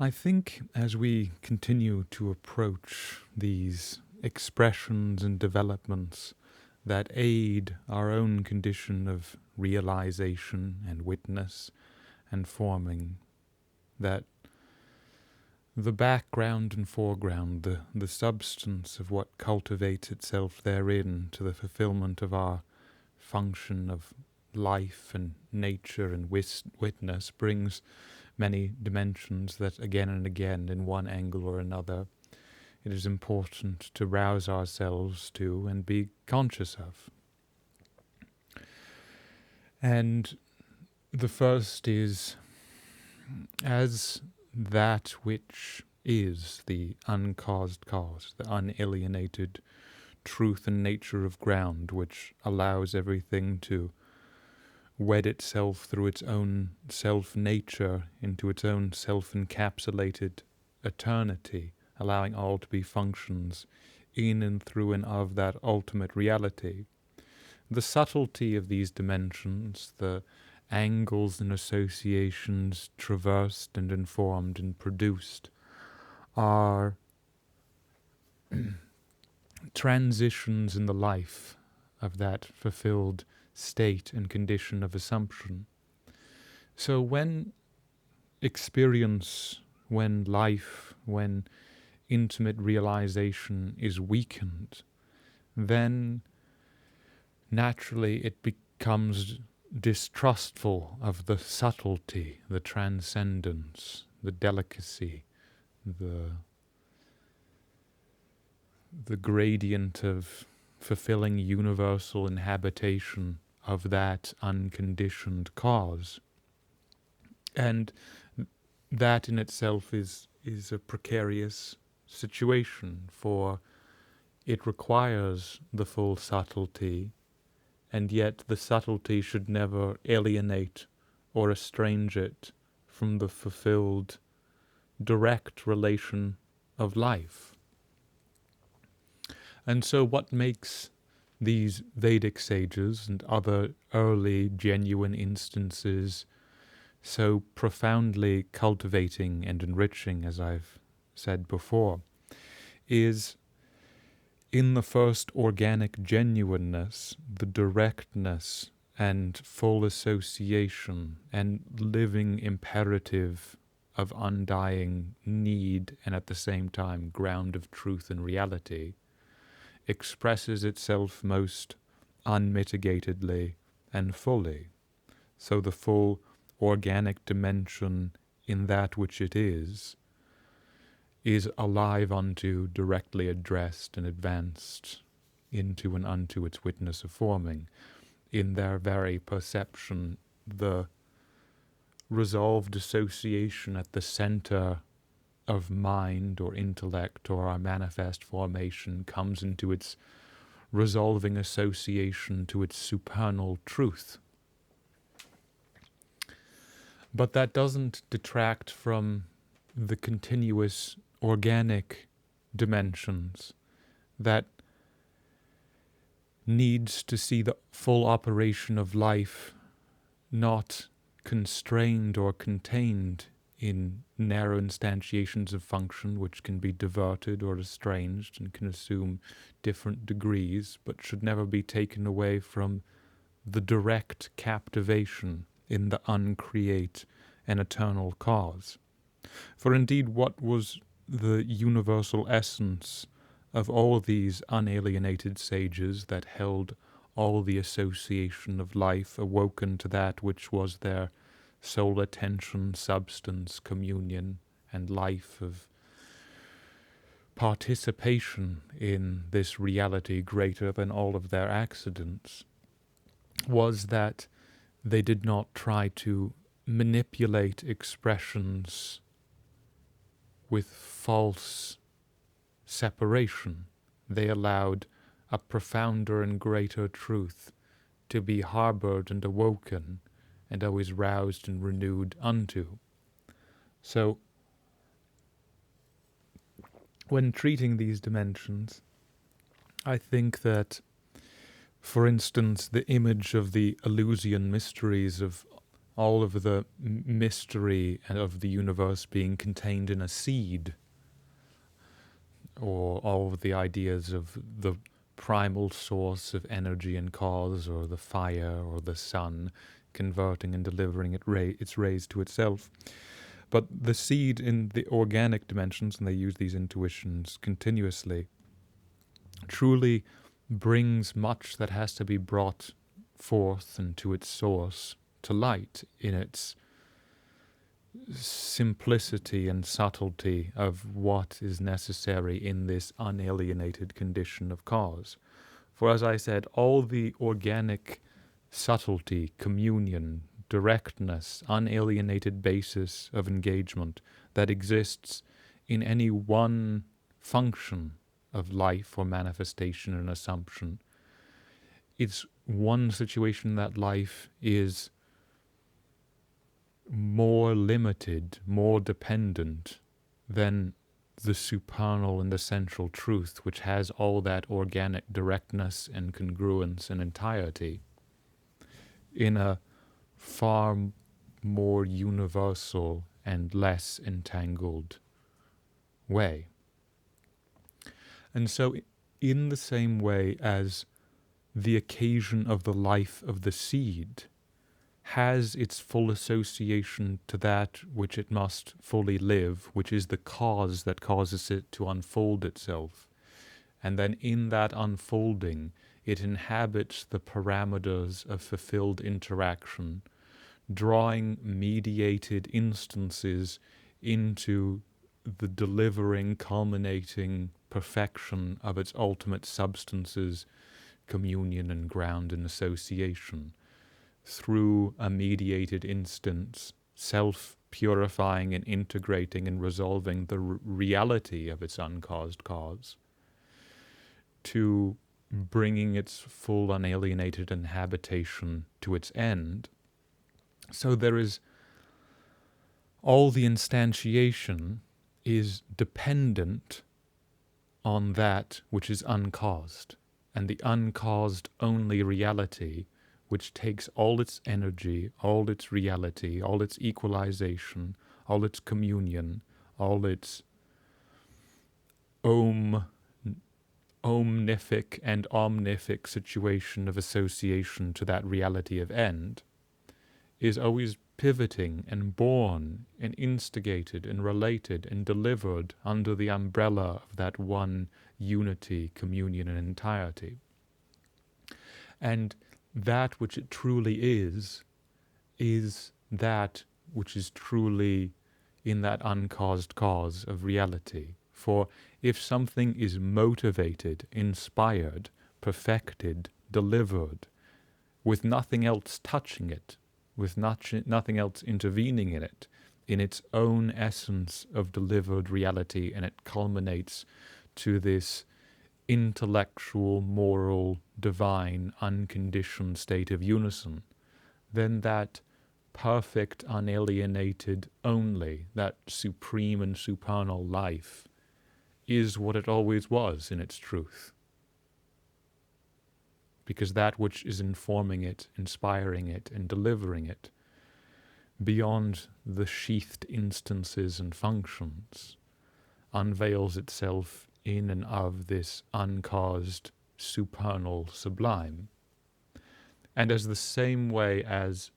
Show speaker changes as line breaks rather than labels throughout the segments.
I think as we continue to approach these expressions and developments that aid our own condition of realization and witness and forming, that the background and foreground, the substance of what cultivates itself therein to the fulfillment of our function of life and nature and witness brings many dimensions that again and again, in one angle or another, it is important to rouse ourselves to and be conscious of. And the first is, as that which is the uncaused cause, the unalienated truth and nature of ground, which allows everything to wed itself through its own self-nature into its own self-encapsulated eternity, allowing all to be functions in and through and of that ultimate reality. The subtlety of these dimensions, the angles and associations traversed and informed and produced, are transitions in the life of that fulfilled state and condition of assumption. So when experience, when life, when intimate realization is weakened, then naturally it becomes distrustful of the subtlety, the transcendence, the delicacy, the gradient of fulfilling universal inhabitation of that unconditioned cause. And that in itself is a precarious situation, for it requires the full subtlety, and yet the subtlety should never alienate or estrange it from the fulfilled direct relation of life. And so what makes these Vedic sages and other early genuine instances so profoundly cultivating and enriching, as I've said before, is in the first organic genuineness, the directness and full association and living imperative of undying need and at the same time ground of truth and reality, expresses itself most unmitigatedly and fully. So the full organic dimension in that which it is alive unto, directly addressed and advanced into and unto its witness of forming. In their very perception, the resolved association at the center of mind or intellect or our manifest formation comes into its resolving association to its supernal truth. But that doesn't detract from the continuous organic dimensions that needs to see the full operation of life not constrained or contained in narrow instantiations of function which can be diverted or estranged and can assume different degrees, but should never be taken away from the direct captivation in the uncreate and eternal cause. For indeed, what was the universal essence of all these unalienated sages that held all the association of life awoken to that which was their sole attention, substance, communion, and life of participation in this reality greater than all of their accidents, was that they did not try to manipulate expressions with false separation. They allowed a profounder and greater truth to be harbored and awoken and always roused and renewed unto. So, when treating these dimensions, I think that, for instance, the image of the Eleusinian mysteries of all of the mystery of the universe being contained in a seed, or all of the ideas of the primal source of energy and cause, or the fire, or the sun, converting and delivering its rays to itself. But the seed in the organic dimensions, and they use these intuitions continuously, truly brings much that has to be brought forth and to its source to light in its simplicity and subtlety of what is necessary in this unalienated condition of cause. For as I said, all the organic subtlety, communion, directness, unalienated basis of engagement that exists in any one function of life or manifestation and assumption, it's one situation that life is more limited, more dependent than the supernal and essential truth, which has all that organic directness and congruence and entirety in a far more universal and less entangled way. And so, in the same way as the occasion of the life of the seed has its full association to that which it must fully live, which is the cause that causes it to unfold itself. And then in that unfolding, it inhabits the parameters of fulfilled interaction, drawing mediated instances into the delivering, culminating perfection of its ultimate substances, communion and ground and association, through a mediated instance, self-purifying and integrating and resolving the reality of its uncaused cause, to bringing its full unalienated inhabitation to its end. So there is all the instantiation is dependent on that which is uncaused, and the uncaused only reality, which takes all its energy, all its reality, all its equalization, all its communion, all its omnific and omnific situation of association to that reality of end, is always pivoting and born and instigated and related and delivered under the umbrella of that one unity, communion, and entirety. And that which it truly is that which is truly in that uncaused cause of reality. For if something is motivated, inspired, perfected, delivered, with nothing else touching it, with nothing else intervening in it, in its own essence of delivered reality, and it culminates to this intellectual, moral, divine, unconditioned state of unison, then that perfect, unalienated only, that supreme and supernal life, is what it always was in its truth. Because that which is informing it, inspiring it, and delivering it, beyond the sheathed instances and functions, unveils itself in and of this uncaused, supernal sublime. And as the same way as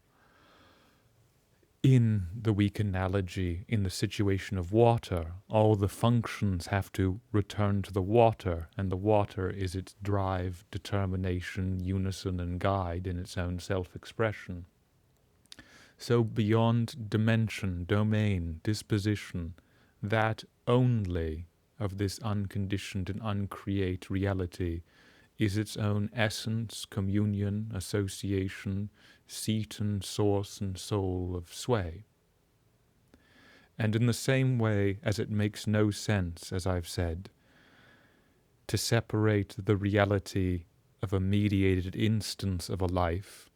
in the weak analogy, in the situation of water, all the functions have to return to the water, and the water is its drive, determination, unison, and guide in its own self-expression. So beyond dimension, domain, disposition, that only of this unconditioned and uncreate reality is its own essence, communion, association, seat and source and soul of sway. And in the same way as it makes no sense, as I've said, to separate the reality of a mediated instance of a life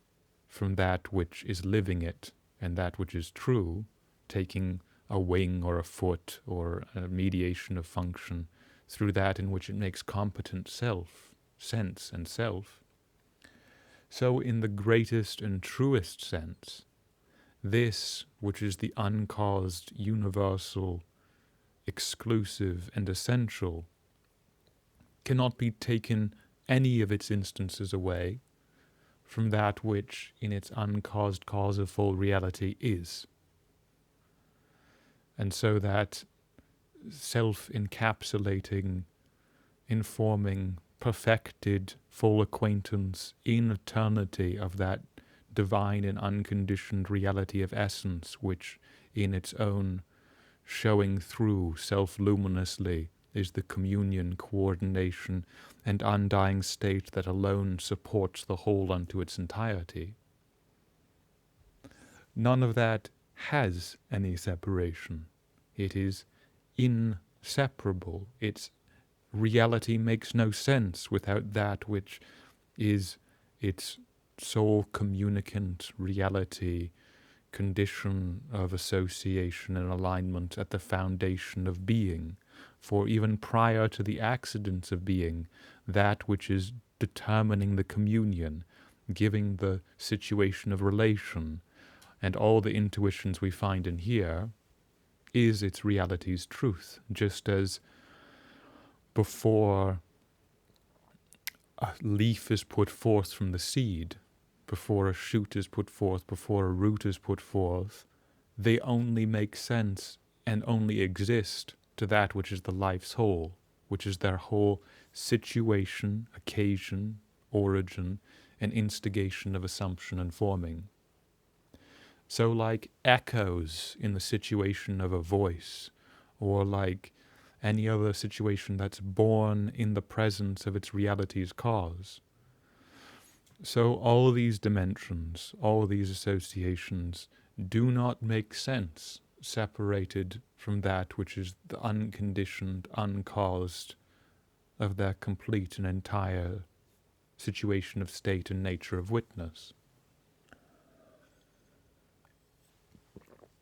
from that which is living it and that which is true, taking a wing or a foot or a mediation of function through that in which it makes competent sense and self. So in the greatest and truest sense, this, which is the uncaused, universal, exclusive, and essential, cannot be taken any of its instances away from that which in its uncaused cause of full reality is. And so that self-encapsulating, informing, perfected full acquaintance in eternity of that divine and unconditioned reality of essence, which in its own showing through self-luminously is the communion, coordination, and undying state that alone supports the whole unto its entirety. None of that has any separation. It is inseparable. Its reality makes no sense without that which is its sole communicant reality, condition of association and alignment at the foundation of being. For even prior to the accidents of being, that which is determining the communion, giving the situation of relation, and all the intuitions we find in here, is its reality's truth, just as before a leaf is put forth from the seed, before a shoot is put forth, before a root is put forth, they only make sense and only exist to that which is the life's whole, which is their whole situation, occasion, origin, and instigation of assumption and forming. So like echoes in the situation of a voice, or like any other situation that's born in the presence of its reality's cause. So all these dimensions, all these associations do not make sense separated from that which is the unconditioned, uncaused of their complete and entire situation of state and nature of witness.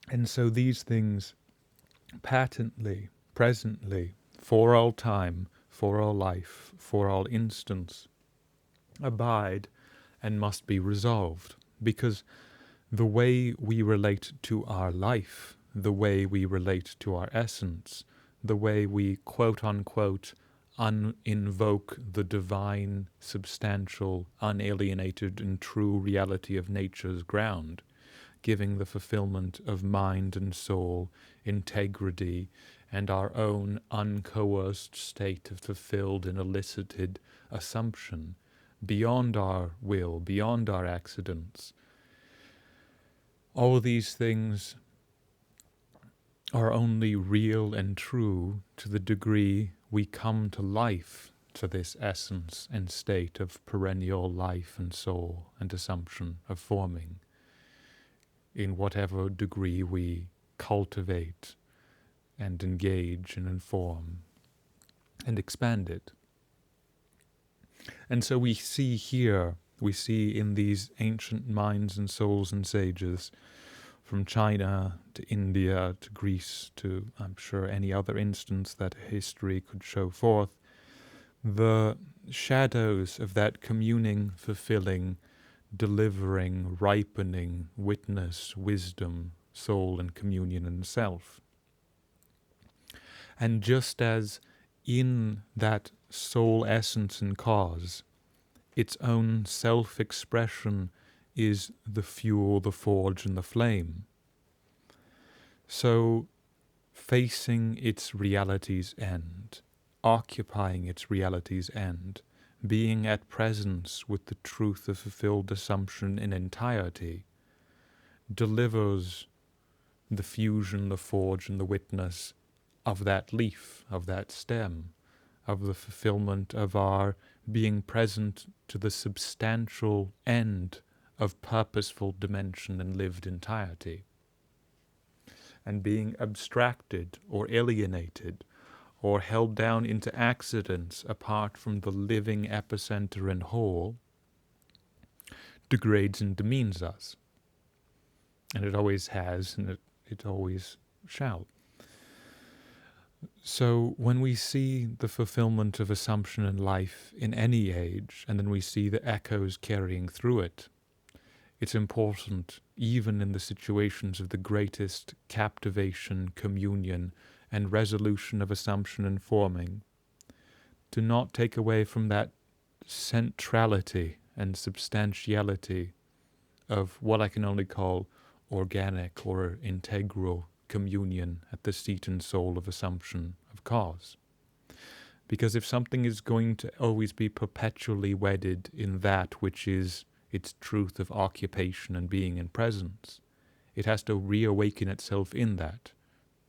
And so these things patently, presently, for all time, for all life, for all instance, abide and must be resolved, because the way we relate to our life, the way we relate to our essence, the way we quote-unquote invoke the divine, substantial, unalienated and true reality of nature's ground, giving the fulfillment of mind and soul, integrity, and our own uncoerced state of fulfilled and elicited assumption, beyond our will, beyond our accidents. All these things are only real and true to the degree we come to life, to this essence and state of perennial life and soul and assumption of forming, in whatever degree we cultivate and engage and inform and expand it. And so we see here, we see in these ancient minds and souls and sages, from China to India to Greece to, I'm sure, any other instance that history could show forth, the shadows of that communing, fulfilling, delivering, ripening, witness, wisdom, soul, and communion in self. And just as in that soul essence and cause, its own self-expression is the fuel, the forge, and the flame, so facing its reality's end, occupying its reality's end, being at presence with the truth of fulfilled assumption in entirety, delivers the fusion, the forge, and the witness of that leaf, of that stem, of the fulfillment of our being present to the substantial end of purposeful dimension and lived entirety, and being abstracted or alienated or held down into accidents apart from the living epicenter and whole degrades and demeans us. And it always has, and it always shall. So when we see the fulfillment of assumption in life in any age, and then we see the echoes carrying through it, it's important even in the situations of the greatest captivation, communion, and resolution of assumption and forming, to not take away from that centrality and substantiality of what I can only call organic or integral communion at the seat and soul of assumption of cause. Because if something is going to always be perpetually wedded in that which is its truth of occupation and being and presence, it has to reawaken itself in that,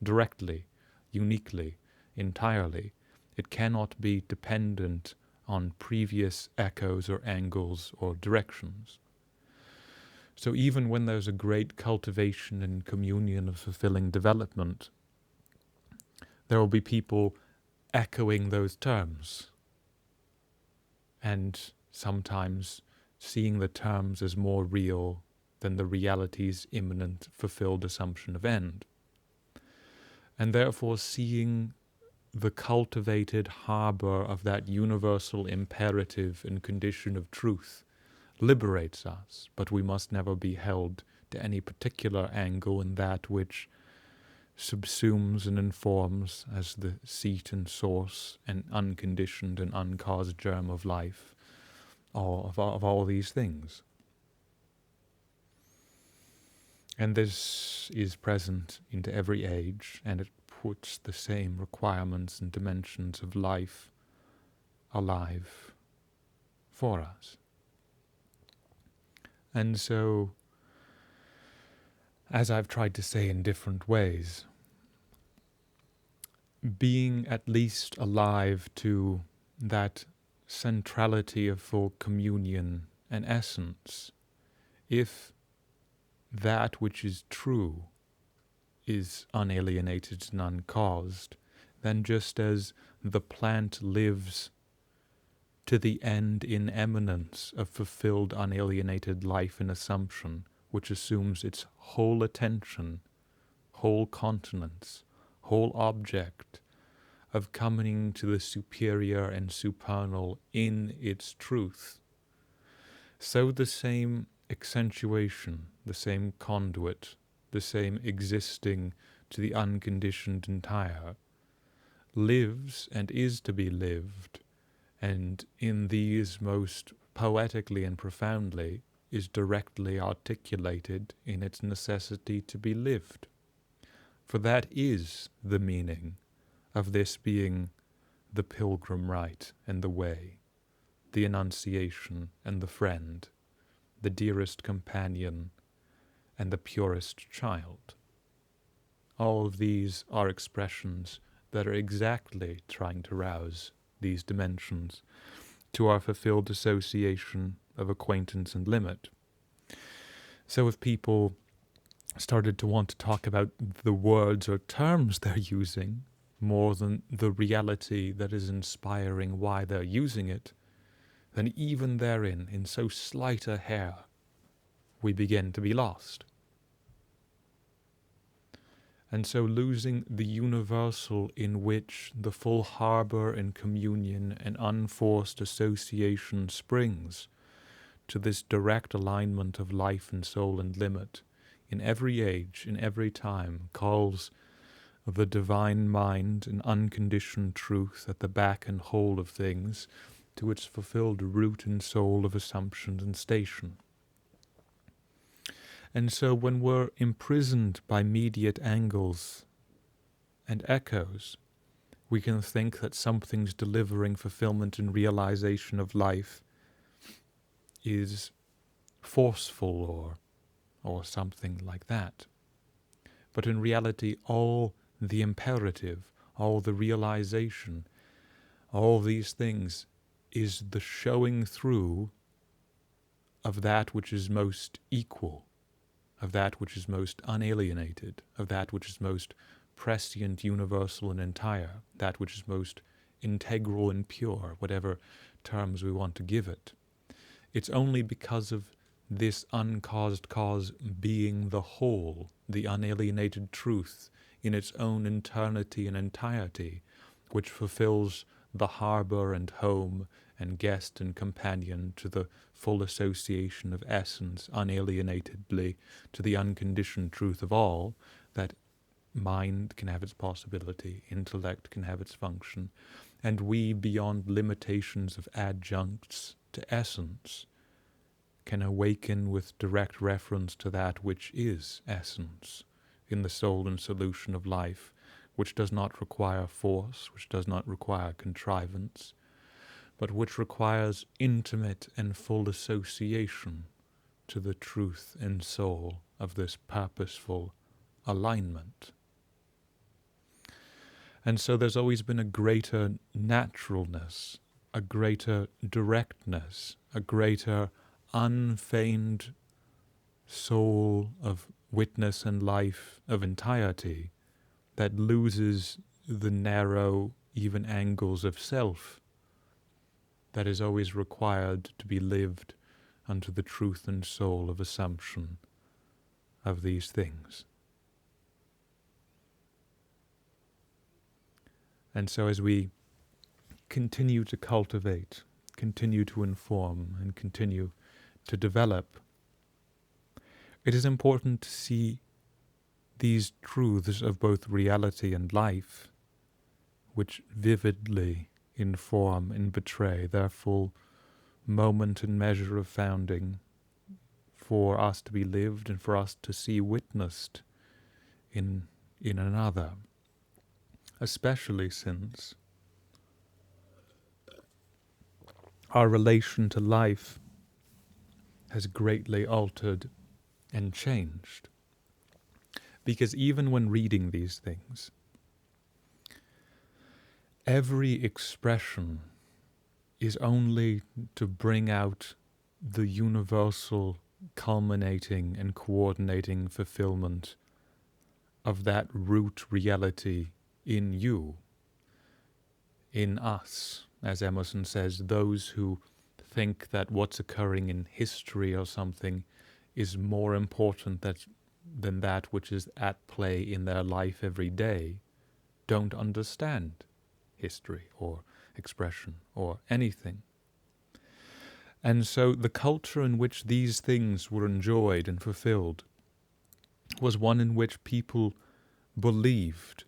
directly, uniquely, entirely. It cannot be dependent on previous echoes or angles or directions. So even when there's a great cultivation and communion of fulfilling development, there will be people echoing those terms, and sometimes seeing the terms as more real than the reality's imminent fulfilled assumption of end. And therefore seeing the cultivated harbor of that universal imperative and condition of truth liberates us, but we must never be held to any particular angle in that which subsumes and informs as the seat and source and unconditioned and uncaused germ of life, of all these things. And this is present into every age, and it puts the same requirements and dimensions of life alive for us. And so, as I've tried to say in different ways, being at least alive to that centrality of full communion and essence, if that which is true is unalienated and uncaused, then just as the plant lives to the end in eminence of fulfilled unalienated life and assumption, which assumes its whole attention, whole continence, whole object of coming to the superior and supernal in its truth, so the same accentuation, the same conduit, the same existing to the unconditioned entire, lives and is to be lived, and in these most poetically and profoundly is directly articulated in its necessity to be lived. For that is the meaning of this being the pilgrim rite and the way, the annunciation and the friend, the dearest companion and the purest child. All of these are expressions that are exactly trying to rouse these dimensions to our fulfilled association of acquaintance and limit. So if people started to want to talk about the words or terms they're using more than the reality that is inspiring why they're using it, then even therein, in so slight a hair, we begin to be lost. And so losing the universal in which the full harbor and communion and unforced association springs to this direct alignment of life and soul and limit, in every age, in every time, calls the divine mind and unconditioned truth at the back and whole of things to its fulfilled root and soul of assumption and station. And so when we're imprisoned by mediate angles and echoes, we can think that something's delivering fulfillment and realization of life is forceful or something like that. But in reality, all the imperative, all the realization, all these things is the showing through of that which is most equal, of that which is most unalienated, of that which is most prescient, universal, and entire, that which is most integral and pure, whatever terms we want to give it. It's only because of this uncaused cause being the whole, the unalienated truth in its own eternity and entirety, which fulfills the harbour and home and guest and companion to the full association of essence unalienatedly to the unconditioned truth of all, that mind can have its possibility, intellect can have its function, and we, beyond limitations of adjuncts to essence, can awaken with direct reference to that which is essence in the soul and solution of life, which does not require force, which does not require contrivance, but which requires intimate and full association to the truth and soul of this purposeful alignment. And so there's always been a greater naturalness, a greater directness, a greater unfeigned soul of witness and life of entirety that loses the narrow, even angles of self that is always required to be lived unto the truth and soul of assumption of these things. And so as we continue to cultivate, continue to inform, and continue to develop, it is important to see these truths of both reality and life, which vividly inform and betray their full moment and measure of founding for us to be lived and for us to see witnessed in another, especially since our relation to life has greatly altered and changed. Because even when reading these things, every expression is only to bring out the universal culminating and coordinating fulfillment of that root reality in you, in us. As Emerson says, those who think that what's occurring in history or something is more important than that which is at play in their life every day don't understand history or expression or anything. And so the culture in which these things were enjoyed and fulfilled was one in which people believed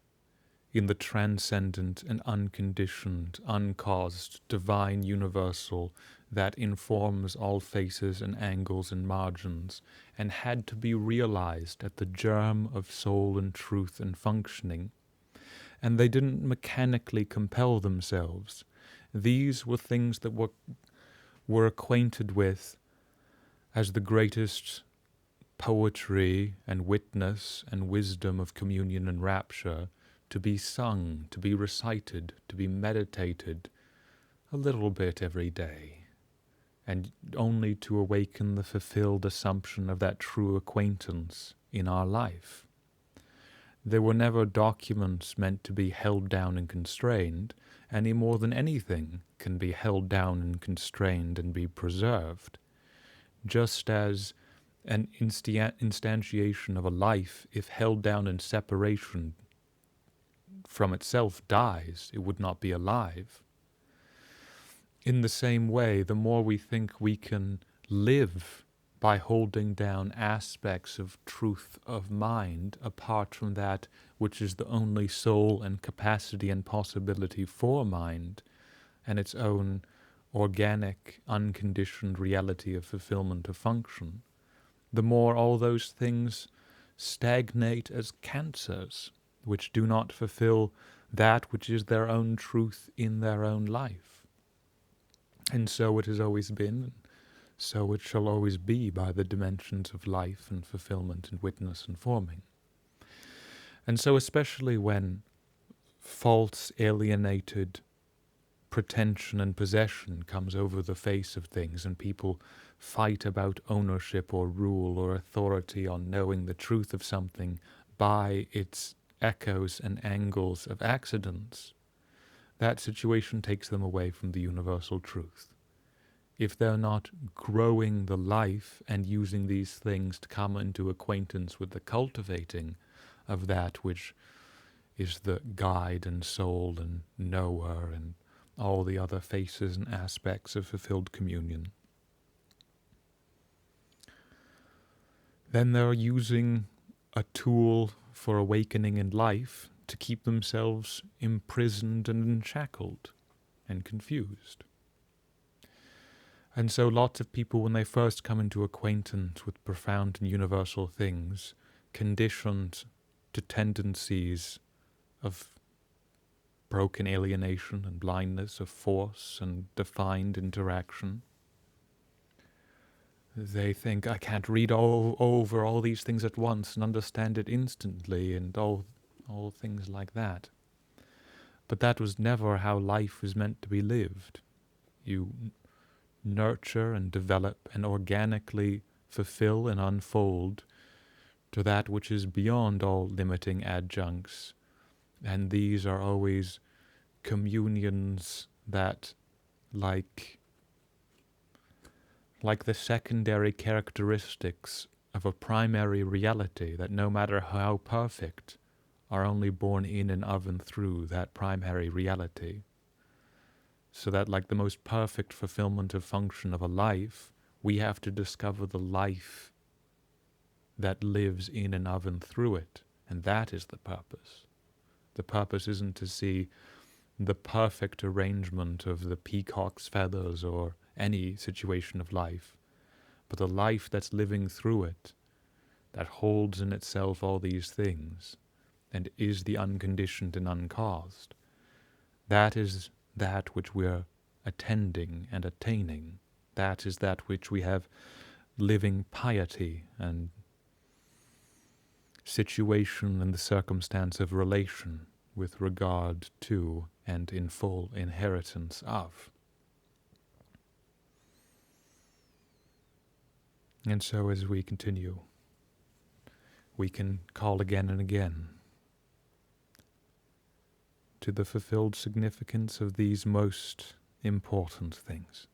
in the transcendent and unconditioned, uncaused, divine universal that informs all faces and angles and margins, and had to be realized at the germ of soul and truth and functioning. And they didn't mechanically compel themselves. These were things that were acquainted with as the greatest poetry and witness and wisdom of communion and rapture, to be sung, to be recited, to be meditated a little bit every day, and only to awaken the fulfilled assumption of that true acquaintance in our life. They were never documents meant to be held down and constrained, any more than anything can be held down and constrained and be preserved. Just as an instantiation of a life, if held down in separation from itself, dies, it would not be alive. In the same way, the more we think we can live by holding down aspects of truth of mind apart from that which is the only soul and capacity and possibility for mind and its own organic, unconditioned reality of fulfillment of function, the more all those things stagnate as cancers, which do not fulfill that which is their own truth in their own life. And so it has always been, so it shall always be by the dimensions of life and fulfillment and witness and forming. And so especially when false, alienated pretension and possession comes over the face of things and people fight about ownership or rule or authority on knowing the truth of something by its echoes and angles of accidents, that situation takes them away from the universal truth. If they're not growing the life and using these things to come into acquaintance with the cultivating of that which is the guide and soul and knower and all the other faces and aspects of fulfilled communion. Then they're using a tool for awakening in life to keep themselves imprisoned and shackled and confused. And so lots of people, when they first come into acquaintance with profound and universal things, conditioned to tendencies of broken alienation and blindness, of force and defined interaction, they think, I can't read over all these things at once and understand it instantly, and all things like that. But that was never how life was meant to be lived. You nurture and develop and organically fulfill and unfold to that which is beyond all limiting adjuncts. And these are always communions that, like the secondary characteristics of a primary reality, that no matter how perfect, are only born in and of and through that primary reality. So that, like the most perfect fulfillment of function of a life, we have to discover the life that lives in and of and through it. And that is the purpose. The purpose isn't to see the perfect arrangement of the peacock's feathers or any situation of life, but the life that's living through it, that holds in itself all these things, and is the unconditioned and uncaused. That is that which we're attending and attaining. That is that which we have living piety and situation and the circumstance of relation with regard to and in full inheritance of. And so as we continue, we can call again and again to the fulfilled significance of these most important things.